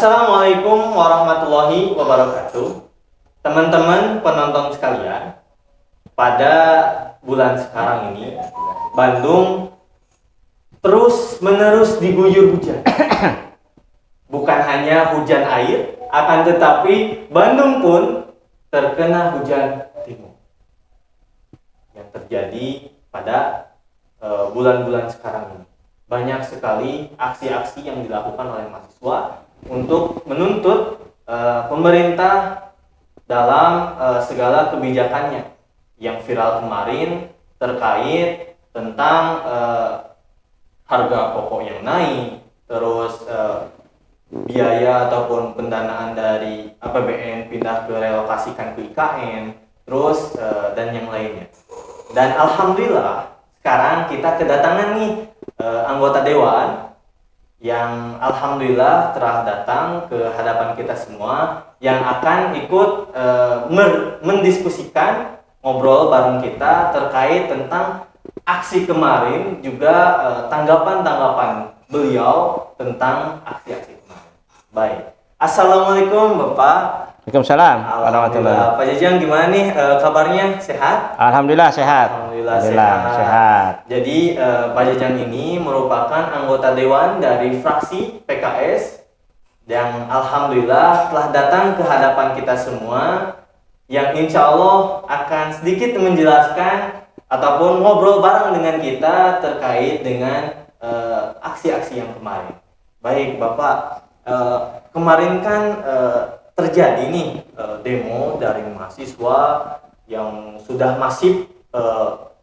Assalamualaikum warahmatullahi wabarakatuh. Teman-teman penonton sekalian, pada bulan sekarang ini Bandung terus-menerus diguyur hujan. Bukan hanya hujan air, akan tetapi Bandung pun terkena hujan timur. Yang terjadi pada bulan-bulan sekarang ini. Banyak sekali aksi-aksi yang dilakukan oleh mahasiswa untuk menuntut pemerintah dalam segala kebijakannya. Yang viral kemarin terkait tentang harga pokok yang naik, terus biaya ataupun pendanaan dari APBN pindah ke relokasikan ke IKN, terus dan yang lainnya. Dan alhamdulillah sekarang kita kedatangan nih anggota dewan yang alhamdulillah telah datang ke hadapan kita semua yang akan ikut mendiskusikan, ngobrol bareng kita terkait tentang aksi kemarin, juga tanggapan-tanggapan beliau tentang aksi-aksi kemarin. Baik, Assalamualaikum Bapak. Waalaikumsalam warahmatullahi. Pak Jajang gimana nih kabarnya, sehat? Alhamdulillah sehat. Alhamdulillah sehat. Jadi Pak Jajang ini merupakan anggota dewan dari fraksi PKS yang alhamdulillah telah datang ke hadapan kita semua, yang insya Allah akan sedikit menjelaskan ataupun ngobrol bareng dengan kita terkait dengan aksi-aksi yang kemarin. Baik Bapak, kemarin kan terjadi nih demo dari mahasiswa yang sudah masif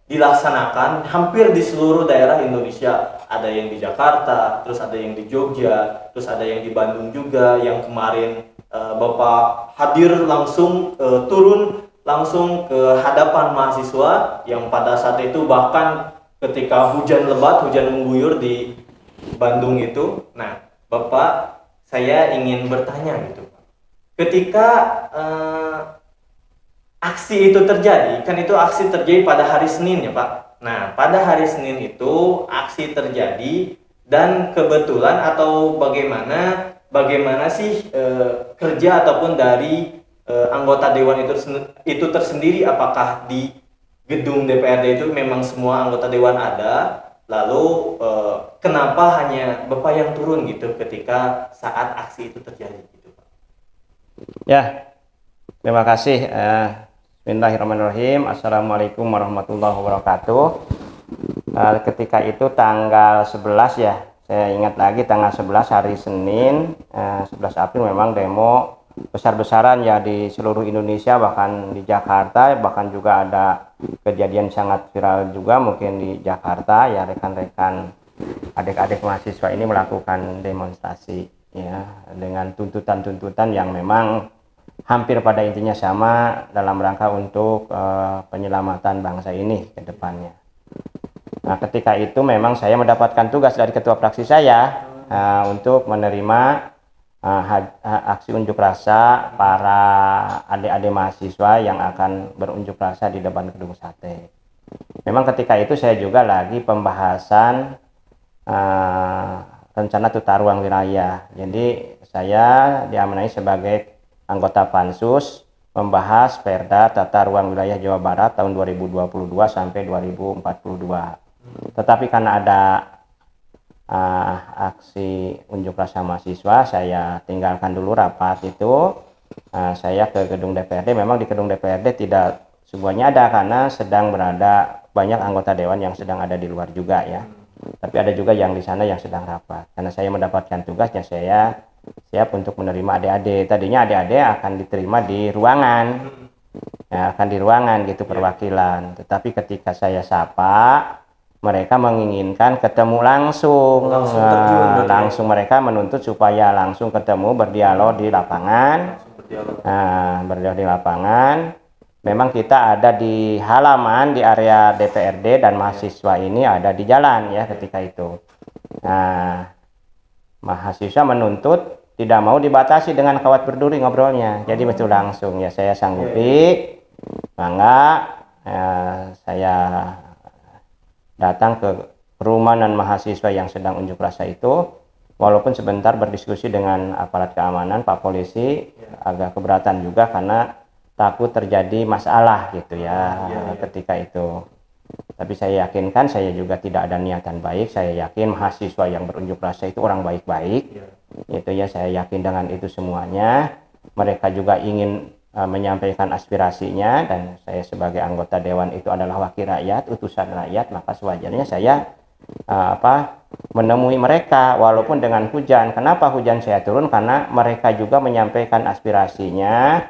dilaksanakan hampir di seluruh daerah Indonesia. Ada yang di Jakarta, terus ada yang di Jogja, terus ada yang di Bandung juga, yang kemarin Bapak hadir langsung, turun langsung ke hadapan mahasiswa yang pada saat itu bahkan ketika hujan lebat, hujan mengguyur di Bandung itu. Nah Bapak, saya ingin bertanya gitu, ketika aksi itu terjadi, kan itu aksi terjadi pada hari Senin ya Pak. Nah pada hari Senin itu aksi terjadi, dan kebetulan atau bagaimana sih kerja ataupun dari anggota dewan itu tersendiri, apakah di gedung DPRD itu memang semua anggota dewan ada, lalu kenapa hanya Bapak yang turun gitu ketika saat aksi itu terjadi gitu Pak? Ya, terima kasih. Bismillahirrahmanirrahim. Assalamualaikum warahmatullahi wabarakatuh. Ketika itu tanggal 11 ya, saya ingat lagi tanggal 11 hari Senin, 11 April memang demo besar-besaran ya di seluruh Indonesia, bahkan di Jakarta, bahkan juga ada kejadian sangat viral juga mungkin di Jakarta ya, rekan-rekan adik-adik mahasiswa ini melakukan demonstrasi ya dengan tuntutan-tuntutan yang memang hampir pada intinya sama dalam rangka untuk penyelamatan bangsa ini ke depannya. Nah, ketika itu memang saya mendapatkan tugas dari ketua fraksi saya untuk menerima aksi unjuk rasa para adik-adik mahasiswa yang akan berunjuk rasa di depan gedung sate. Memang ketika itu saya juga lagi pembahasan rencana tata ruang wilayah. Jadi saya diamanai sebagai anggota Pansus membahas Perda Tata Ruang Wilayah Jawa Barat tahun 2022 sampai 2042. Tetapi karena ada aksi unjuk rasa mahasiswa, saya tinggalkan dulu rapat itu. Saya ke gedung DPRD. Memang di gedung DPRD tidak semuanya ada karena sedang berada banyak anggota dewan yang sedang ada di luar juga ya. Tapi ada juga yang di sana yang sedang rapat. Karena saya mendapatkan tugasnya, saya siap untuk menerima adik-adik. Tadinya adik-adik akan diterima di ruangan, ya, akan di ruangan gitu perwakilan. Tetapi ketika saya sapa, mereka menginginkan ketemu langsung. Langsung mereka menuntut supaya langsung ketemu, berdialog di lapangan. Berdialog di lapangan. Memang kita ada di halaman di area DPRD dan mahasiswa ini ada di jalan ya ketika itu. Nah, mahasiswa menuntut tidak mau dibatasi dengan kawat berduri ngobrolnya, jadi betul langsung ya saya sanggupi, bangga saya datang ke perumahan mahasiswa yang sedang unjuk rasa itu. walaupun sebentar berdiskusi dengan aparat keamanan, Pak Polisi agak keberatan juga karena takut terjadi masalah gitu ya ketika itu. Tapi saya yakinkan, saya juga tidak ada niatan baik. Saya yakin mahasiswa yang berunjuk rasa itu orang baik-baik. Itu ya, saya yakin dengan itu semuanya. Mereka juga ingin menyampaikan aspirasinya, dan saya sebagai anggota dewan itu adalah wakil rakyat, utusan rakyat, maka sewajarnya saya menemui mereka walaupun dengan hujan. Kenapa hujan saya turun? Karena mereka juga menyampaikan aspirasinya.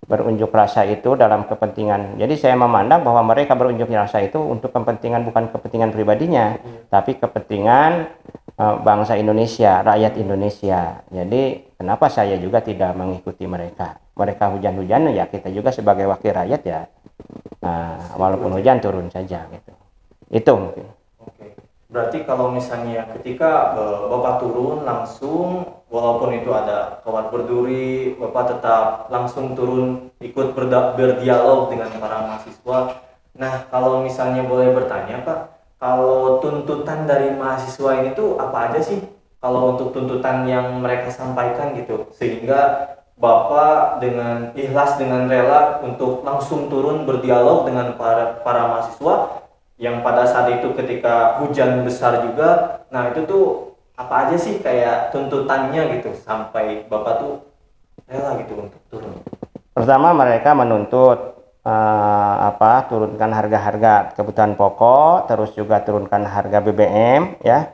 Berunjuk rasa itu dalam kepentingan, jadi saya memandang bahwa mereka berunjuk rasa itu untuk kepentingan, bukan kepentingan pribadinya, tapi kepentingan bangsa Indonesia, rakyat Indonesia. Jadi kenapa saya juga tidak mengikuti mereka? Mereka hujan-hujan, ya kita juga sebagai wakil rakyat ya, walaupun hujan turun saja gitu. Itu mungkin. Berarti kalau misalnya ketika Bapak turun langsung, walaupun itu ada kawat berduri, Bapak tetap langsung turun ikut berdialog dengan para mahasiswa. Nah, kalau misalnya boleh bertanya Pak, kalau tuntutan dari mahasiswa ini tuh apa aja sih? Kalau untuk tuntutan yang mereka sampaikan gitu, sehingga Bapak dengan ikhlas, dengan rela untuk langsung turun berdialog dengan para mahasiswa yang pada saat itu ketika hujan besar juga. Nah itu tuh apa aja sih kayak tuntutannya gitu sampai Bapak tuh rela gitu untuk turun? Pertama, mereka menuntut turunkan harga-harga kebutuhan pokok, terus juga turunkan harga BBM ya.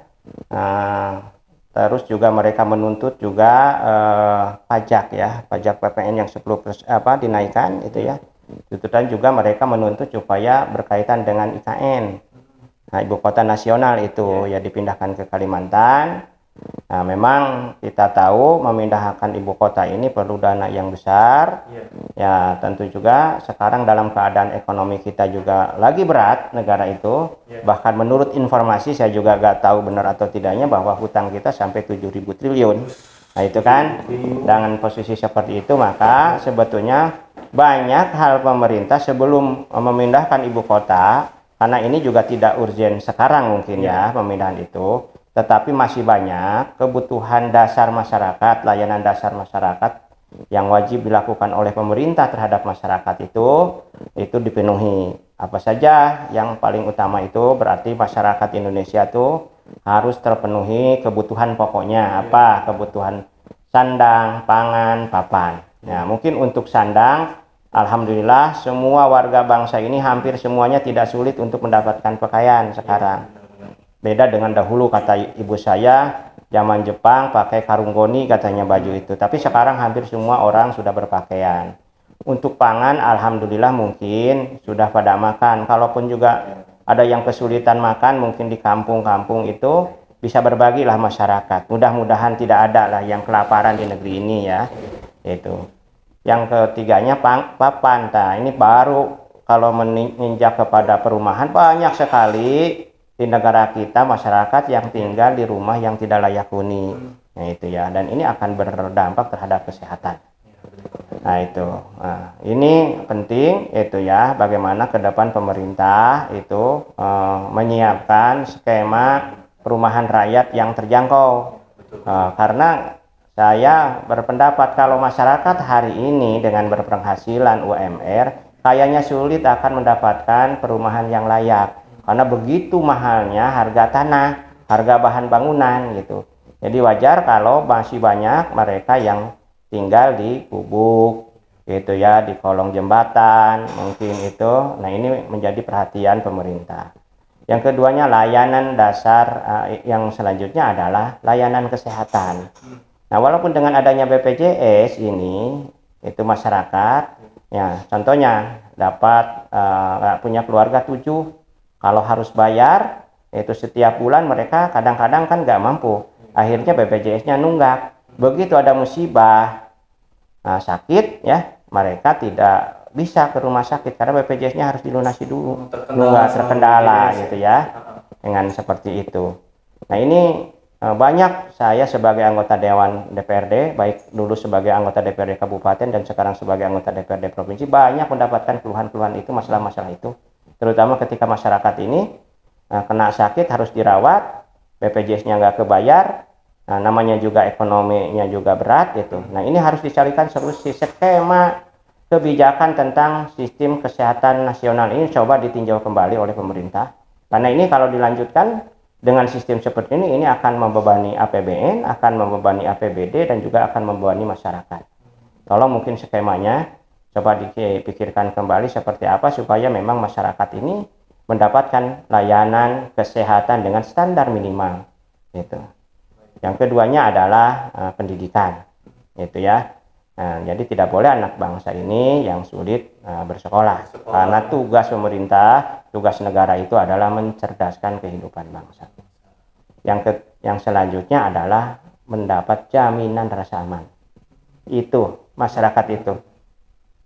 Terus juga mereka menuntut juga pajak ya, pajak PPN yang 10% dinaikkan itu ya. Tuntutan juga mereka menuntut supaya berkaitan dengan IKN. Nah, ibu kota nasional itu ya dipindahkan ke Kalimantan. Nah, memang kita tahu memindahkan ibu kota ini perlu dana yang besar. Ya, tentu juga sekarang dalam keadaan ekonomi kita juga lagi berat negara itu. Bahkan menurut informasi, saya juga nggak tahu benar atau tidaknya, bahwa hutang kita sampai 7.000 triliun. Nah, itu kan dengan posisi seperti itu, maka sebetulnya banyak hal pemerintah sebelum memindahkan ibu kota, karena ini juga tidak urgen sekarang mungkin ya pemindahan itu, tetapi masih banyak kebutuhan dasar masyarakat, layanan dasar masyarakat yang wajib dilakukan oleh pemerintah terhadap masyarakat itu dipenuhi. Apa saja yang paling utama itu berarti masyarakat Indonesia itu harus terpenuhi kebutuhan pokoknya. Apa kebutuhan? Sandang, pangan, papan. Nah, mungkin untuk sandang, alhamdulillah semua warga bangsa ini hampir semuanya tidak sulit untuk mendapatkan pakaian sekarang. Beda dengan dahulu, kata ibu saya, zaman Jepang pakai karung goni katanya baju itu. Tapi sekarang hampir semua orang sudah berpakaian. Untuk pangan, alhamdulillah mungkin sudah pada makan. Kalaupun juga ada yang kesulitan makan, mungkin di kampung-kampung itu bisa berbagilah masyarakat. Mudah-mudahan tidak ada lah yang kelaparan di negeri ini ya. Itu. Yang ketiganya papan. Nah, ini baru kalau menginjak kepada perumahan, banyak sekali di negara kita masyarakat yang tinggal di rumah yang tidak layak huni. Nah, itu ya. Dan ini akan berdampak terhadap kesehatan. Nah, itu. Nah, ini penting itu ya, bagaimana ke depan pemerintah itu menyiapkan skema perumahan rakyat yang terjangkau. Karena saya berpendapat kalau masyarakat hari ini dengan berpenghasilan UMR kayaknya sulit akan mendapatkan perumahan yang layak karena begitu mahalnya harga tanah, harga bahan bangunan gitu. Jadi wajar kalau masih banyak mereka yang tinggal di gubuk gitu ya, di kolong jembatan mungkin itu. Nah, ini menjadi perhatian pemerintah. Yang keduanya layanan dasar, yang selanjutnya adalah layanan kesehatan. Nah, walaupun dengan adanya BPJS ini, itu masyarakat, ya contohnya dapat punya keluarga 7, kalau harus bayar, itu setiap bulan mereka kadang-kadang kan nggak mampu. Akhirnya BPJS-nya nunggak. Begitu ada musibah, sakit, ya mereka tidak bisa ke rumah sakit karena BPJS-nya harus dilunasi dulu, nggak terkendala gitu ya, dengan seperti itu. Nah, ini banyak saya sebagai anggota Dewan DPRD, baik dulu sebagai anggota DPRD Kabupaten dan sekarang sebagai anggota DPRD Provinsi, banyak mendapatkan keluhan-keluhan itu, masalah-masalah itu, terutama ketika masyarakat ini kena sakit harus dirawat, BPJS-nya nggak kebayar, namanya juga ekonominya juga berat gitu. Nah, ini harus dicarikan solusi. Skema kebijakan tentang sistem kesehatan nasional ini coba ditinjau kembali oleh pemerintah. Karena ini kalau dilanjutkan dengan sistem seperti ini akan membebani APBN, akan membebani APBD, dan juga akan membebani masyarakat. Tolong mungkin skemanya coba dipikirkan kembali seperti apa supaya memang masyarakat ini mendapatkan layanan kesehatan dengan standar minimal gitu. Yang keduanya adalah pendidikan gitu ya. Nah, jadi tidak boleh anak bangsa ini yang sulit bersekolah. Karena tugas pemerintah, tugas negara itu adalah mencerdaskan kehidupan bangsa. Yang selanjutnya adalah mendapat jaminan rasa aman. Itu masyarakat itu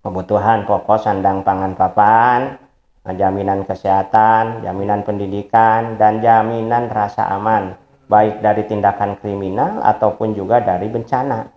kebutuhan pokok sandang pangan papan, jaminan kesehatan, jaminan pendidikan, dan jaminan rasa aman, baik dari tindakan kriminal ataupun juga dari bencana.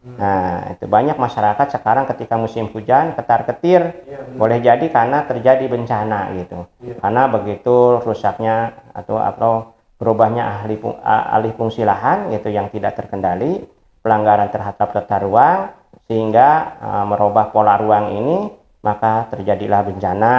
Nah, itu banyak masyarakat sekarang ketika musim hujan ketar-ketir, boleh jadi karena terjadi bencana gitu. Karena begitu rusaknya atau berubahnya alih fungsi lahan gitu yang tidak terkendali, pelanggaran terhadap tata ruang sehingga merubah pola ruang ini, maka terjadilah bencana.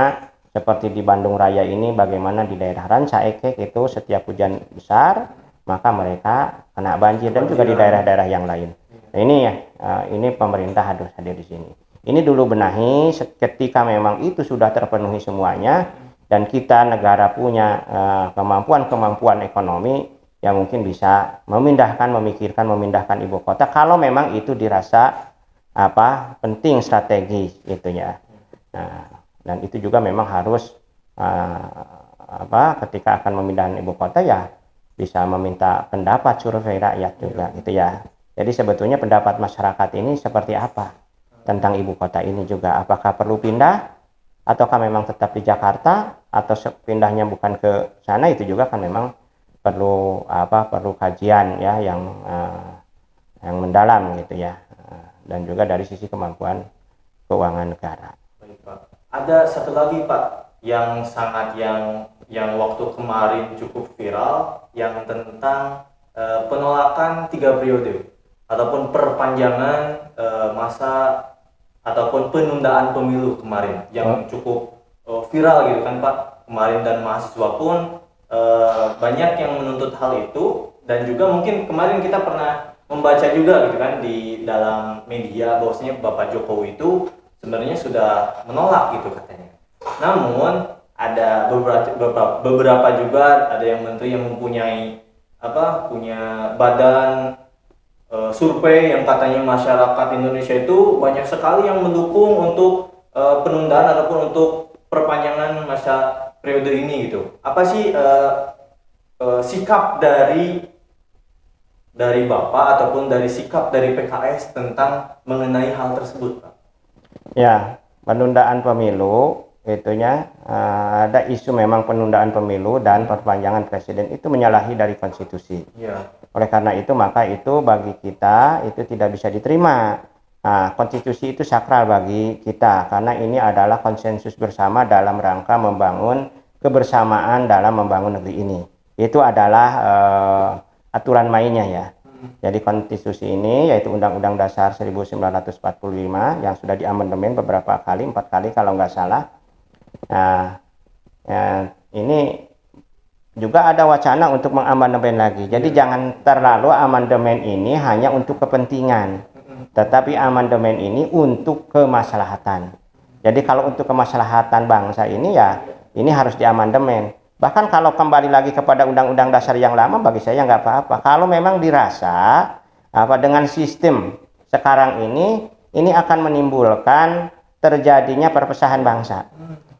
Seperti di Bandung Raya ini, bagaimana di daerah Rancaekek itu setiap hujan besar maka mereka kena banjir, dan juga di daerah-daerah yang lain. Nah, ini pemerintah harus hadir di sini. Ini dulu benahi ketika memang itu sudah terpenuhi semuanya dan kita negara punya kemampuan ekonomi yang mungkin bisa memikirkan memindahkan ibu kota kalau memang itu dirasa penting strategis gitu ya. Nah, dan itu juga memang harus ketika akan memindahkan ibu kota ya bisa meminta pendapat survei rakyat juga gitu ya. Jadi sebetulnya pendapat masyarakat ini seperti apa tentang ibu kota ini juga, apakah perlu pindah ataukah memang tetap di Jakarta, atau pindahnya bukan ke sana, itu juga kan memang perlu kajian ya yang mendalam gitu ya, dan juga dari sisi kemampuan keuangan negara. Baik, Pak. Ada satu lagi, Pak, yang waktu kemarin cukup viral, yang tentang penolakan 3 periode ataupun perpanjangan masa ataupun penundaan pemilu kemarin yang cukup viral gitu kan, Pak, kemarin, dan mahasiswa pun banyak yang menuntut hal itu, dan juga mungkin kemarin kita pernah membaca juga gitu kan di dalam media bahwasanya Bapak Jokowi itu sebenarnya sudah menolak gitu katanya. Namun ada beberapa juga ada yang menteri yang mempunyai punya badan survei yang katanya masyarakat Indonesia itu banyak sekali yang mendukung untuk penundaan ataupun untuk perpanjangan masa periode ini gitu. Apa sih sikap dari Bapak ataupun dari sikap dari PKS tentang mengenai hal tersebut, Pak? Ya, penundaan pemilu itunya ada isu memang penundaan pemilu dan perpanjangan presiden itu menyalahi dari konstitusi. Ya. Oleh karena itu maka itu bagi kita itu tidak bisa diterima. Konstitusi itu sakral bagi kita karena ini adalah konsensus bersama dalam rangka membangun kebersamaan dalam membangun negeri ini. Itu adalah aturan mainnya ya. Jadi konstitusi ini yaitu Undang-Undang Dasar 1945 yang sudah diamandemen beberapa kali, 4 kali kalau nggak salah. Nah, ini juga ada wacana untuk mengamandemen lagi. Jadi jangan terlalu amandemen ini hanya untuk kepentingan, tetapi amandemen ini untuk kemaslahatan. Jadi kalau untuk kemaslahatan bangsa ini ya ini harus diamandemen. Bahkan kalau kembali lagi kepada Undang-Undang Dasar yang lama bagi saya nggak apa-apa. Kalau memang dirasa dengan sistem sekarang ini akan menimbulkan terjadinya perpecahan bangsa.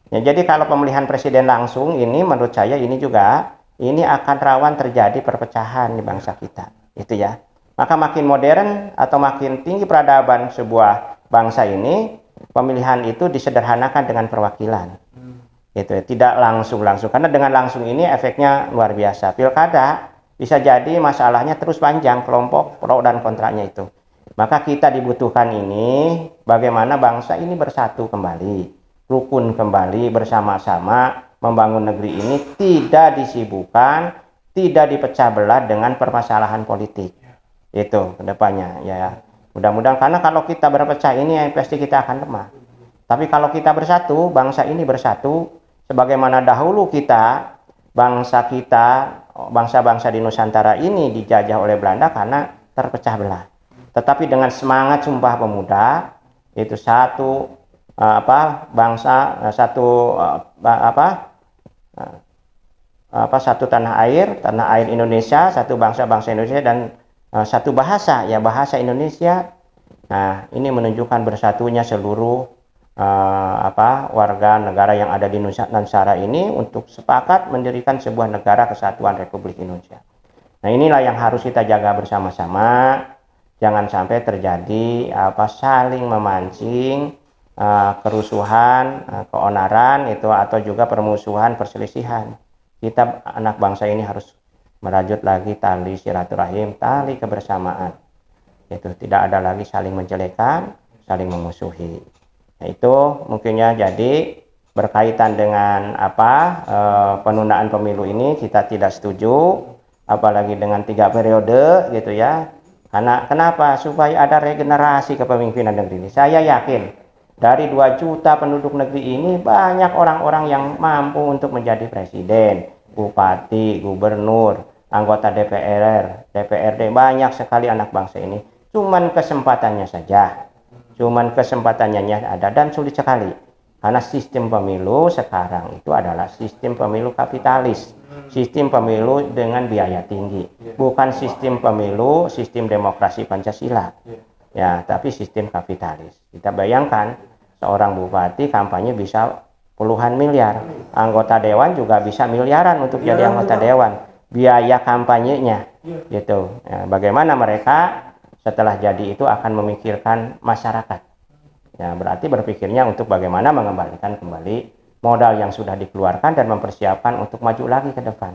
Ya, jadi kalau pemilihan presiden langsung ini menurut saya ini akan rawan terjadi perpecahan di bangsa kita. Itu ya. Maka makin modern atau makin tinggi peradaban sebuah bangsa ini, pemilihan itu disederhanakan dengan perwakilan. Gitu ya, tidak langsung karena dengan langsung ini efeknya luar biasa. Pilkada bisa jadi masalahnya terus panjang, kelompok pro dan kontranya itu. Maka kita dibutuhkan ini bagaimana bangsa ini bersatu kembali, rukun kembali, bersama-sama membangun negeri ini, tidak disibukkan, tidak dipecah belah dengan permasalahan politik. itu kedepannya ya. Mudah-mudahan, karena kalau kita berpecah ini pasti kita akan lemah. Tapi kalau kita bersatu, bangsa ini bersatu, sebagaimana dahulu bangsa-bangsa di Nusantara ini dijajah oleh Belanda karena terpecah belah. Tetapi dengan semangat Sumpah Pemuda, itu satu bangsa, satu tanah air Indonesia, satu bangsa Indonesia, dan satu bahasa, ya bahasa Indonesia. Nah, ini menunjukkan bersatunya seluruh warga negara yang ada di Nusantara ini untuk sepakat mendirikan sebuah negara kesatuan Republik Indonesia. Nah, inilah yang harus kita jaga bersama-sama. Jangan sampai terjadi saling memancing kerusuhan, keonaran itu, atau juga permusuhan, perselisihan. Kita anak bangsa ini harus merajut lagi tali silaturahim, tali kebersamaan. Itu tidak ada lagi saling menjelekan, saling memusuhi. Nah, itu mungkinnya. Jadi berkaitan dengan penundaan pemilu ini kita tidak setuju, apalagi dengan 3 periode gitu ya. Karena kenapa? Supaya ada regenerasi kepemimpinan negeri ini. Saya yakin dari 2 juta penduduk negeri ini banyak orang-orang yang mampu untuk menjadi presiden, bupati, gubernur, anggota DPR, DPRD, banyak sekali anak bangsa ini. Cuman kesempatannya saja. Cuman kesempatannya ada, dan sulit sekali. Karena sistem pemilu sekarang itu adalah sistem pemilu kapitalis. Sistem pemilu dengan biaya tinggi. Bukan sistem pemilu, sistem demokrasi Pancasila. Ya, tapi sistem kapitalis. Kita bayangkan seorang bupati kampanye bisa puluhan miliar. Anggota dewan juga bisa miliaran untuk jadi anggota dewan. Biaya kampanyenya gitu. Ya, bagaimana mereka setelah jadi itu akan memikirkan masyarakat. Ya, berarti berpikirnya untuk bagaimana mengembalikan kembali modal yang sudah dikeluarkan dan mempersiapkan untuk maju lagi ke depan.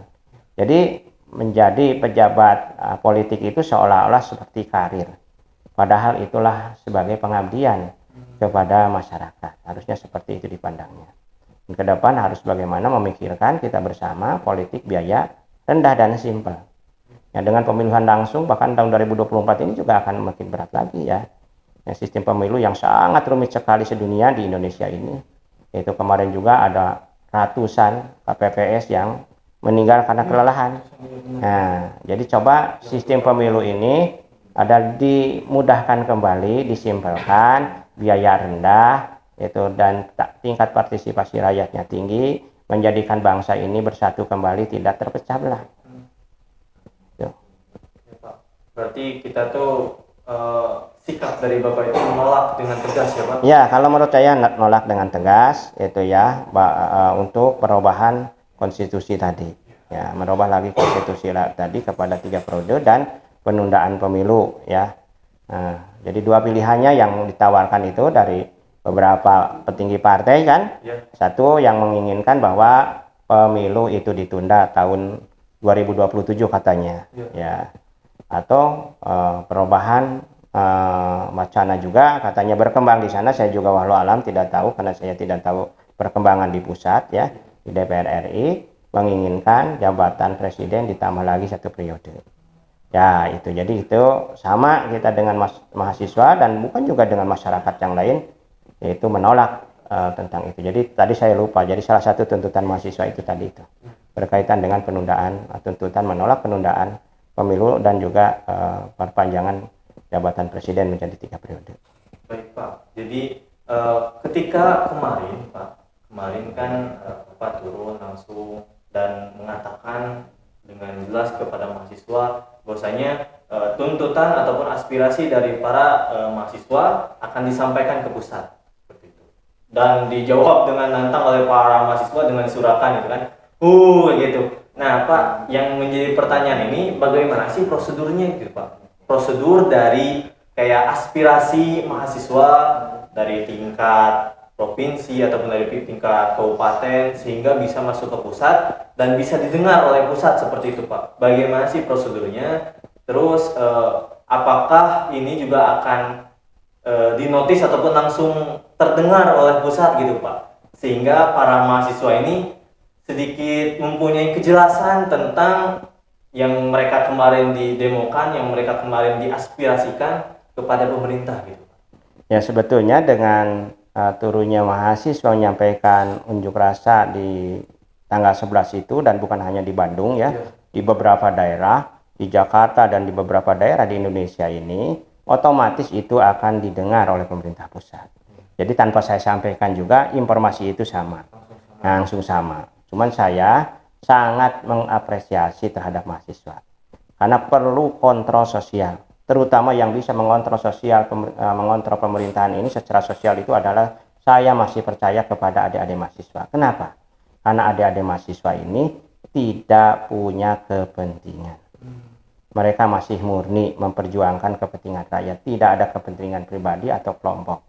Jadi menjadi pejabat politik itu seolah-olah seperti karir. Padahal itulah sebagai pengabdian kepada masyarakat. Harusnya seperti itu dipandangnya. Dan ke depan harus bagaimana memikirkan kita bersama politik biaya rendah dan simpel. Ya, dengan pemilihan langsung bahkan tahun 2024 ini juga akan makin berat lagi ya. Ya, sistem pemilu yang sangat rumit sekali sedunia di Indonesia ini. Yaitu kemarin juga ada ratusan KPPS yang meninggal karena kelelahan. Nah, jadi coba sistem pemilu ini ada dimudahkan kembali, disimpelkan, biaya rendah, itu, dan tingkat partisipasi rakyatnya tinggi, menjadikan bangsa ini bersatu kembali, tidak terpecah belah. Berarti kita tuh sikap dari Bapak itu menolak dengan tegas ya Pak? Ya, kalau menurut saya menolak dengan tegas itu ya, untuk perubahan konstitusi tadi. Ya, merubah lagi konstitusi tadi kepada 3 periode dan penundaan pemilu ya. Nah, jadi 2 pilihannya yang ditawarkan itu dari beberapa petinggi partai kan. Ya. Satu yang menginginkan bahwa pemilu itu ditunda tahun 2027 katanya. Ya. Atau perubahan wacana juga katanya berkembang di sana. Saya juga walau alam tidak tahu karena saya tidak tahu perkembangan di pusat ya, di DPR RI menginginkan jabatan presiden ditambah lagi 1 periode. Ya itu, jadi itu sama kita dengan mahasiswa dan bukan juga dengan masyarakat yang lain, yaitu menolak tentang itu. Jadi tadi saya lupa, jadi salah satu tuntutan mahasiswa itu tadi itu berkaitan dengan penundaan, tuntutan menolak penundaan pemilu dan juga perpanjangan jabatan presiden menjadi 3 periode. Baik Pak, jadi ketika kemarin kan Bapak turun langsung dan mengatakan dengan jelas kepada mahasiswa bahwasanya tuntutan ataupun aspirasi dari para mahasiswa akan disampaikan ke pusat seperti itu. Dan dijawab dengan nantang oleh para mahasiswa dengan surakan gitu kan. Gitu. Nah, Pak, yang menjadi pertanyaan ini bagaimana sih prosedurnya gitu, Pak? Prosedur dari kayak aspirasi mahasiswa dari tingkat provinsi ataupun dari tingkat kabupaten sehingga bisa masuk ke pusat dan bisa didengar oleh pusat seperti itu Pak. Bagaimana sih prosedurnya? Terus apakah ini juga akan dinotis ataupun langsung terdengar oleh pusat gitu Pak? Sehingga para mahasiswa ini sedikit mempunyai kejelasan tentang yang mereka kemarin didemokan, yang mereka kemarin diaspirasikan kepada pemerintah gitu. Ya sebetulnya dengan turunnya mahasiswa menyampaikan unjuk rasa di tanggal 11 itu, dan bukan hanya di Bandung ya, di beberapa daerah, di Jakarta dan di beberapa daerah di Indonesia ini, otomatis itu akan didengar oleh pemerintah pusat. Jadi tanpa saya sampaikan juga informasi itu sama, langsung sama. Cuman saya sangat mengapresiasi terhadap mahasiswa karena perlu kontrol sosial, terutama yang bisa mengontrol sosial, mengontrol pemerintahan ini secara sosial itu adalah saya masih percaya kepada adik-adik mahasiswa. Kenapa? Karena adik-adik mahasiswa ini tidak punya kepentingan. Mereka masih murni memperjuangkan kepentingan rakyat, tidak ada kepentingan pribadi atau kelompok.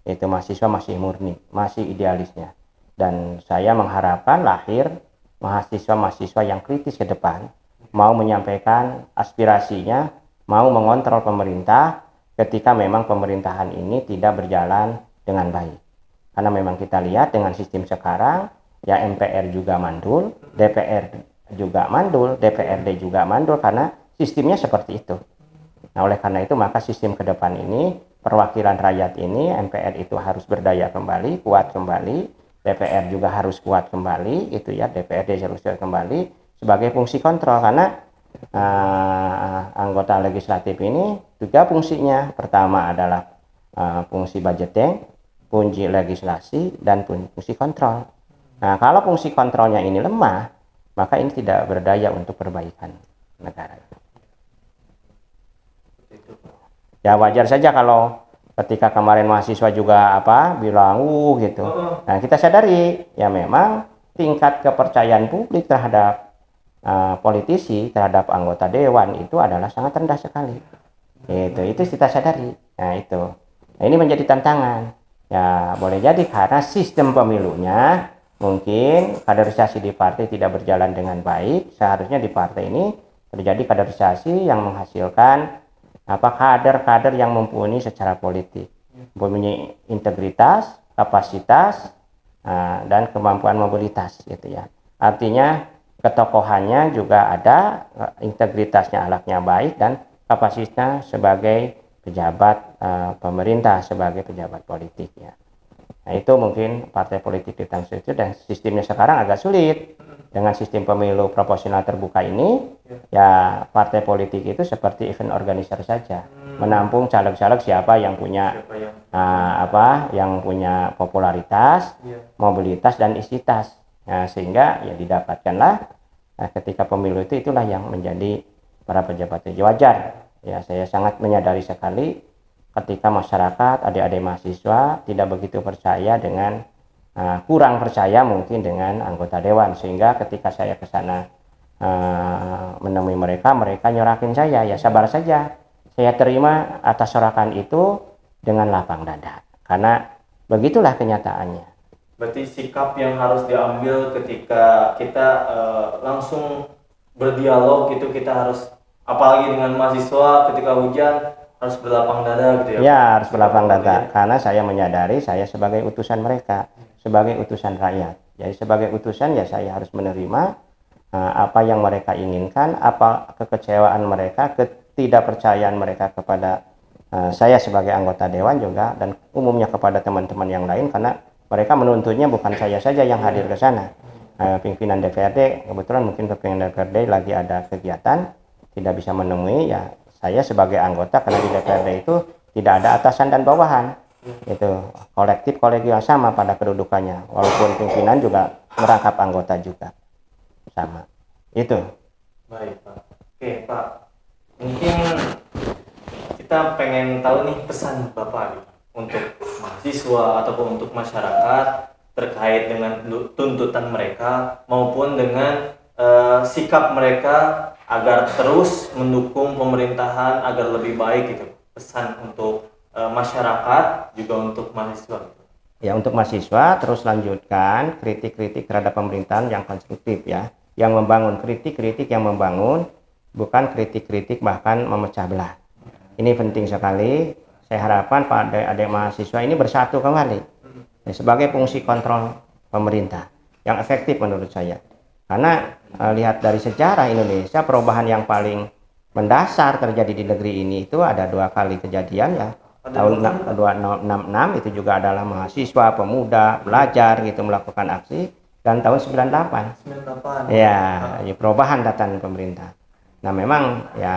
Itu mahasiswa masih murni, masih idealisnya. Dan saya mengharapkan lahir mahasiswa-mahasiswa yang kritis ke depan, mau menyampaikan aspirasinya, mau mengontrol pemerintah ketika memang pemerintahan ini tidak berjalan dengan baik. Karena memang kita lihat dengan sistem sekarang, ya MPR juga mandul, DPR juga mandul, DPRD juga mandul karena sistemnya seperti itu. Nah, oleh karena itu maka sistem ke depan ini, perwakilan rakyat ini, MPR itu harus berdaya kembali, kuat kembali, DPR juga harus kuat kembali, itu ya, DPRD harus kuat kembali sebagai fungsi kontrol, karena anggota legislatif ini juga fungsinya pertama adalah fungsi budgeting, fungsi legislasi, dan fungsi kontrol. Nah, kalau fungsi kontrolnya ini lemah, maka ini tidak berdaya untuk perbaikan negara. Ya wajar saja kalau ketika kemarin mahasiswa juga bilang gitu. Nah, kita sadari ya memang tingkat kepercayaan publik terhadap politisi, terhadap anggota dewan itu adalah sangat rendah sekali. Itu kita sadari. Nah, itu. Nah, ini menjadi tantangan. Ya, boleh jadi karena sistem pemilunya mungkin kaderisasi di partai tidak berjalan dengan baik. Seharusnya di partai ini terjadi kaderisasi yang menghasilkan kader-kader yang mumpuni secara politik, mempunyai integritas, kapasitas, dan kemampuan mobilitas gitu ya. Artinya ketokohannya juga ada, integritasnya, akhlaknya baik, dan kapasitasnya sebagai pejabat pemerintah, sebagai pejabat politik ya. Nah, itu mungkin partai politik di tanah itu, dan sistemnya sekarang agak sulit. Dengan sistem pemilu proporsional terbuka ini, ya partai politik itu seperti event organizer saja, menampung caleg-caleg siapa yang punya yang punya popularitas, mobilitas, dan isitas. Nah, sehingga ya didapatkanlah ketika pemilu itu, itulah yang menjadi para pejabat itu. Wajar ya, saya sangat menyadari sekali ketika masyarakat, adik-adik mahasiswa tidak begitu percaya dengan kurang percaya mungkin dengan anggota dewan, sehingga ketika saya ke sana menemui mereka nyorakin saya, ya sabar saja, saya terima atas sorakan itu dengan lapang dada, karena begitulah kenyataannya. Berarti sikap yang harus diambil ketika kita langsung berdialog gitu, kita harus, apalagi dengan mahasiswa ketika hujan, harus berlapang dada gitu ya? Ya, harus berlapang dada, karena saya menyadari saya sebagai utusan mereka, sebagai utusan rakyat. Jadi sebagai utusan ya saya harus menerima apa yang mereka inginkan, apa kekecewaan mereka, ketidakpercayaan mereka kepada saya sebagai anggota dewan juga, dan umumnya kepada teman-teman yang lain, karena mereka menuntutnya bukan saya saja yang hadir ke sana. Pimpinan DPRD, kebetulan mungkin pimpinan DPRD lagi ada kegiatan, tidak bisa menemui, ya saya sebagai anggota, karena di DPRD itu tidak ada atasan dan bawahan, itu kolektif kolegial sama pada kedudukannya, walaupun pimpinan juga merangkap anggota juga sama. Itu. Baik Pak. Oke Pak, mungkin kita pengen tahu nih pesan Bapak untuk mahasiswa ataupun untuk masyarakat terkait dengan tuntutan mereka maupun dengan sikap mereka agar terus mendukung pemerintahan agar lebih baik gitu. Pesan untuk masyarakat juga untuk mahasiswa. Ya, untuk mahasiswa terus lanjutkan kritik-kritik terhadap pemerintahan yang konstruktif ya, yang membangun, kritik-kritik yang membangun, bukan kritik-kritik bahkan memecah belah. Ini penting sekali. Saya harapkan Pak adik-adik mahasiswa ini bersatu kembali sebagai fungsi kontrol pemerintah yang efektif menurut saya. Karena lihat dari sejarah Indonesia, perubahan yang paling mendasar terjadi di negeri ini itu ada 2 kali kejadian ya. Tahun 2066 itu juga adalah mahasiswa, pemuda, belajar gitu melakukan aksi, dan tahun 98. 98. Ya, perubahan datang pemerintah. Nah, memang ya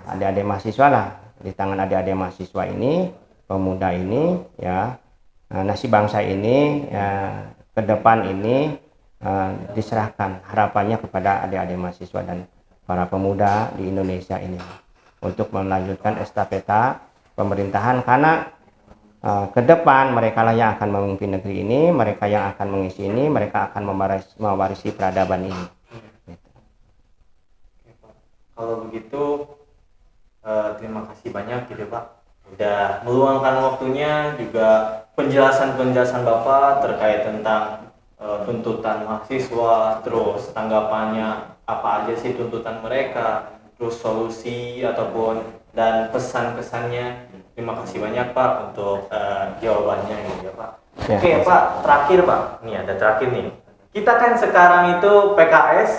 adik-adik mahasiswa lah, di tangan adik-adik mahasiswa ini, pemuda ini ya, nasib bangsa ini ya, ke depan ini diserahkan harapannya kepada adik-adik mahasiswa dan para pemuda di Indonesia ini untuk melanjutkan estafeta pemerintahan, karena ke depan mereka lah yang akan memimpin negeri ini, mereka yang akan mengisi ini, mereka akan mewarisi peradaban ini. Kalau begitu terima kasih banyak gitu Pak, udah meluangkan waktunya, juga penjelasan Bapak terkait tentang tuntutan mahasiswa, terus tanggapannya apa aja sih tuntutan mereka, terus solusi ataupun dan pesan-pesannya. Terima kasih banyak Pak untuk jawabannya gitu ya Pak. Ya, Oke Pak, terakhir Pak, nih ada terakhir nih. Kita kan sekarang itu PKS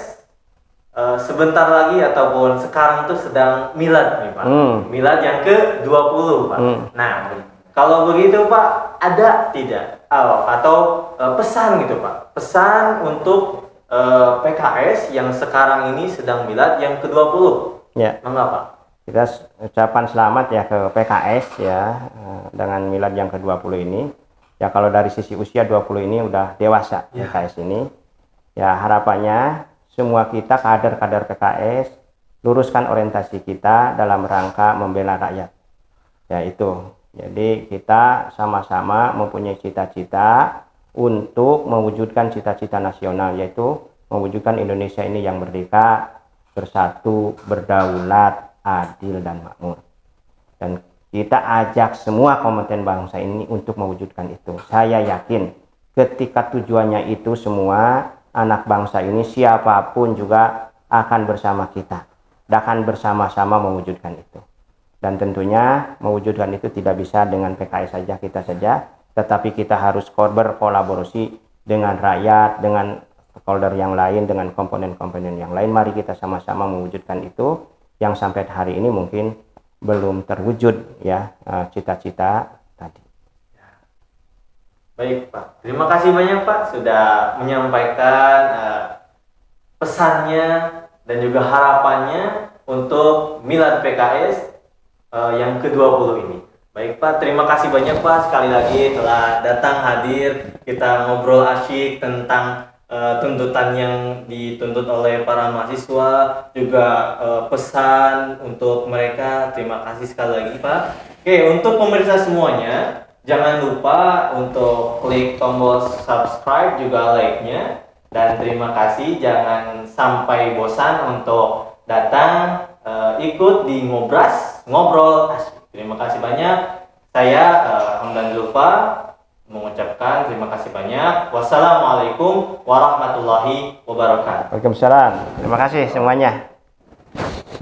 sebentar lagi ataupun sekarang tuh sedang milad nih Pak. Milad yang ke-20 Pak. Nah, kalau begitu Pak, ada tidak atau pesan gitu Pak, pesan untuk PKS yang sekarang ini sedang milad yang ke-20? Ya. Mengapa? Kita ucapan selamat ya ke PKS ya dengan milad yang ke-20 ini. Ya, kalau dari sisi usia 20 ini udah dewasa ya. PKS ini. Ya, harapannya semua kita kader-kader PKS luruskan orientasi kita dalam rangka membela rakyat. Ya, itu. Jadi kita sama-sama mempunyai cita-cita untuk mewujudkan cita-cita nasional, yaitu mewujudkan Indonesia ini yang merdeka, bersatu, berdaulat, adil dan makmur. Dan kita ajak semua komponen bangsa ini untuk mewujudkan itu. Saya yakin ketika tujuannya itu, semua anak bangsa ini siapapun juga akan bersama kita, akan bersama-sama mewujudkan itu. Dan tentunya mewujudkan itu tidak bisa dengan PKS saja, kita saja, tetapi kita harus berkolaborasi dengan rakyat, dengan stakeholder yang lain, dengan komponen-komponen yang lain. Mari kita sama-sama mewujudkan itu yang sampai hari ini mungkin belum terwujud ya, cita-cita tadi. Baik Pak, terima kasih banyak Pak sudah menyampaikan pesannya dan juga harapannya untuk milad PKS yang ke-20 ini. Baik Pak, terima kasih banyak Pak sekali lagi telah datang hadir, kita ngobrol asyik tentang tuntutan yang dituntut oleh para mahasiswa, juga pesan untuk mereka. Terima kasih sekali lagi Pak. Oke, untuk pemirsa semuanya, jangan lupa untuk klik tombol subscribe juga like-nya, dan terima kasih, jangan sampai bosan untuk datang ikut di Ngobras, ngobrol asyik. Terima kasih banyak. Saya Hamdan Zulfa mengucapkan terima kasih banyak. Wassalamualaikum warahmatullahi wabarakatuh. Waalaikumsalam. Terima kasih semuanya.